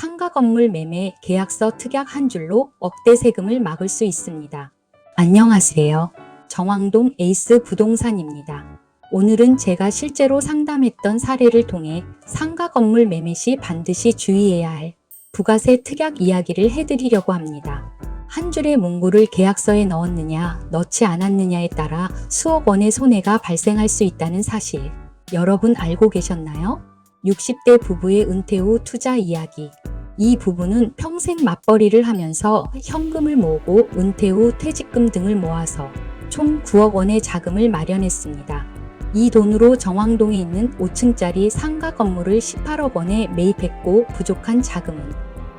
상가 건물 매매 계약서 특약 한 줄로 억대 세금을 막을 수 있습니다. 안녕하세요. 정왕동 에이스 부동산입니다. 오늘은 제가 실제로 상담했던 사례를 통해 상가 건물 매매 시 반드시 주의해야 할 부가세 특약 이야기를 해드리려고 합니다. 한 줄의 문구를 계약서에 넣었느냐, 넣지 않았느냐에 따라 수억 원의 손해가 발생할 수 있다는 사실, 여러분 알고 계셨나요? 60대 부부의 은퇴 후 투자 이야기. 이 부부는 평생 맞벌이를 하면서 현금을 모으고 은퇴 후 퇴직금 등을 모아서 총 9억 원의 자금을 마련했습니다. 이 돈으로 정왕동에 있는 5층짜리 상가 건물을 18억 원에 매입했고 부족한 자금은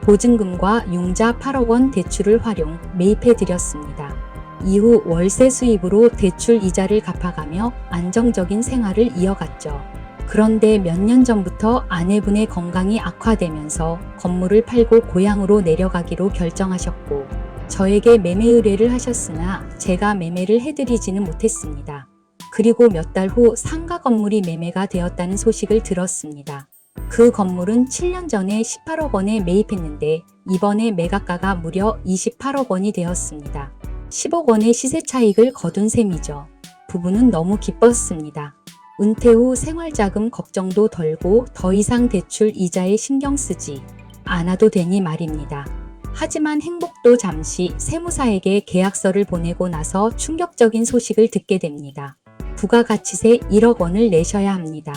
보증금과 융자 8억 원 대출을 활용 매입해드렸습니다. 이후 월세 수입으로 대출 이자를 갚아가며 안정적인 생활을 이어갔죠. 그런데 몇 년 전부터 아내분의 건강이 악화되면서 건물을 팔고 고향으로 내려가기로 결정하셨고 저에게 매매 의뢰를 하셨으나 제가 매매를 해드리지는 못했습니다. 그리고 몇 달 후 상가 건물이 매매가 되었다는 소식을 들었습니다. 그 건물은 7년 전에 18억 원에 매입했는데 이번에 매각가가 무려 28억 원이 되었습니다. 10억 원의 시세 차익을 거둔 셈이죠. 부부는 너무 기뻤습니다. 은퇴 후 생활자금 걱정도 덜고 더 이상 대출 이자에 신경 쓰지 않아도 되니 말입니다. 하지만 행복도 잠시 세무사에게 계약서를 보내고 나서 충격적인 소식을 듣게 됩니다. 부가가치세 1억 원을 내셔야 합니다.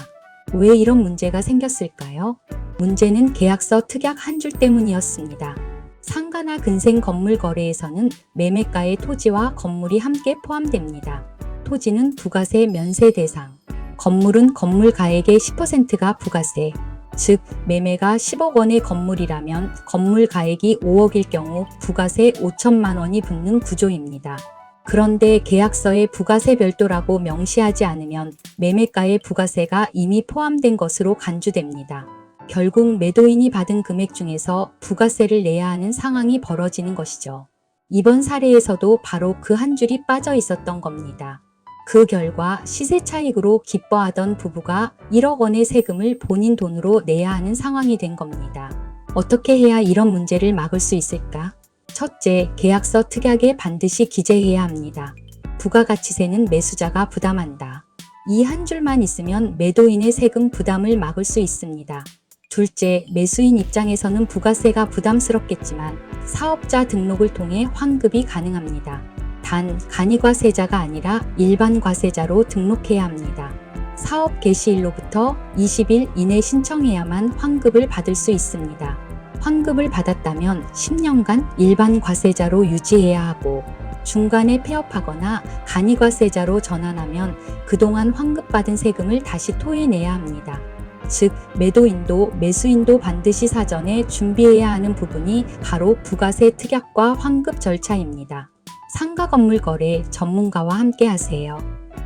왜 이런 문제가 생겼을까요? 문제는 계약서 특약 한 줄 때문이었습니다. 상가나 근생 건물 거래에서는 매매가에 토지와 건물이 함께 포함됩니다. 토지는 부가세 면세 대상, 건물은 건물 가액의 10%가 부가세, 즉 매매가 10억 원의 건물이라면 건물 가액이 5억일 경우 부가세 5천만 원이 붙는 구조입니다. 그런데 계약서에 부가세 별도라고 명시하지 않으면 매매가의 부가세가 이미 포함된 것으로 간주됩니다. 결국 매도인이 받은 금액 중에서 부가세를 내야 하는 상황이 벌어지는 것이죠. 이번 사례에서도 바로 그 한 줄이 빠져 있었던 겁니다. 그 결과 시세 차익으로 기뻐하던 부부가 1억 원의 세금을 본인 돈으로 내야 하는 상황이 된 겁니다. 어떻게 해야 이런 문제를 막을 수 있을까? 첫째, 계약서 특약에 반드시 기재해야 합니다. 부가가치세는 매수자가 부담한다. 이 한 줄만 있으면 매도인의 세금 부담을 막을 수 있습니다. 둘째, 매수인 입장에서는 부가세가 부담스럽겠지만 사업자 등록을 통해 환급이 가능합니다. 단, 간이과세자가 아니라 일반 과세자로 등록해야 합니다. 사업 개시일로부터 20일 이내 신청해야만 환급을 받을 수 있습니다. 환급을 받았다면 10년간 일반 과세자로 유지해야 하고 중간에 폐업하거나 간이과세자로 전환하면 그동안 환급받은 세금을 다시 토해내야 합니다. 즉, 매도인도 매수인도 반드시 사전에 준비해야 하는 부분이 바로 부가세 특약과 환급 절차입니다. 상가 건물 거래 전문가와 함께 하세요.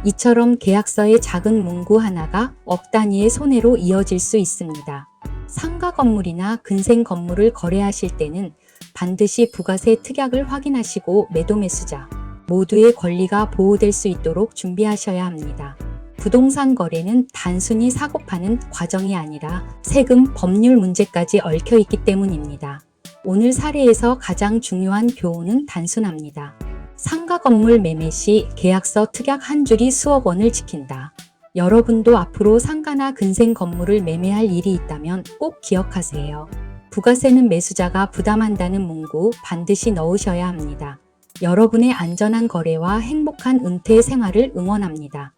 이처럼 계약서의 작은 문구 하나가 억 단위의 손해로 이어질 수 있습니다. 상가 건물이나 근생 건물을 거래하실 때는 반드시 부가세 특약을 확인하시고 매도 매수자 모두의 권리가 보호될 수 있도록 준비하셔야 합니다. 부동산 거래는 단순히 사고 파는 과정이 아니라 세금, 법률 문제까지 얽혀 있기 때문입니다. 오늘 사례에서 가장 중요한 교훈은 단순합니다. 상가 건물 매매 시 계약서 특약 한 줄이 수억 원을 지킨다. 여러분도 앞으로 상가나 근생 건물을 매매할 일이 있다면 꼭 기억하세요. 부가세는 매수자가 부담한다는 문구 반드시 넣으셔야 합니다. 여러분의 안전한 거래와 행복한 은퇴 생활을 응원합니다.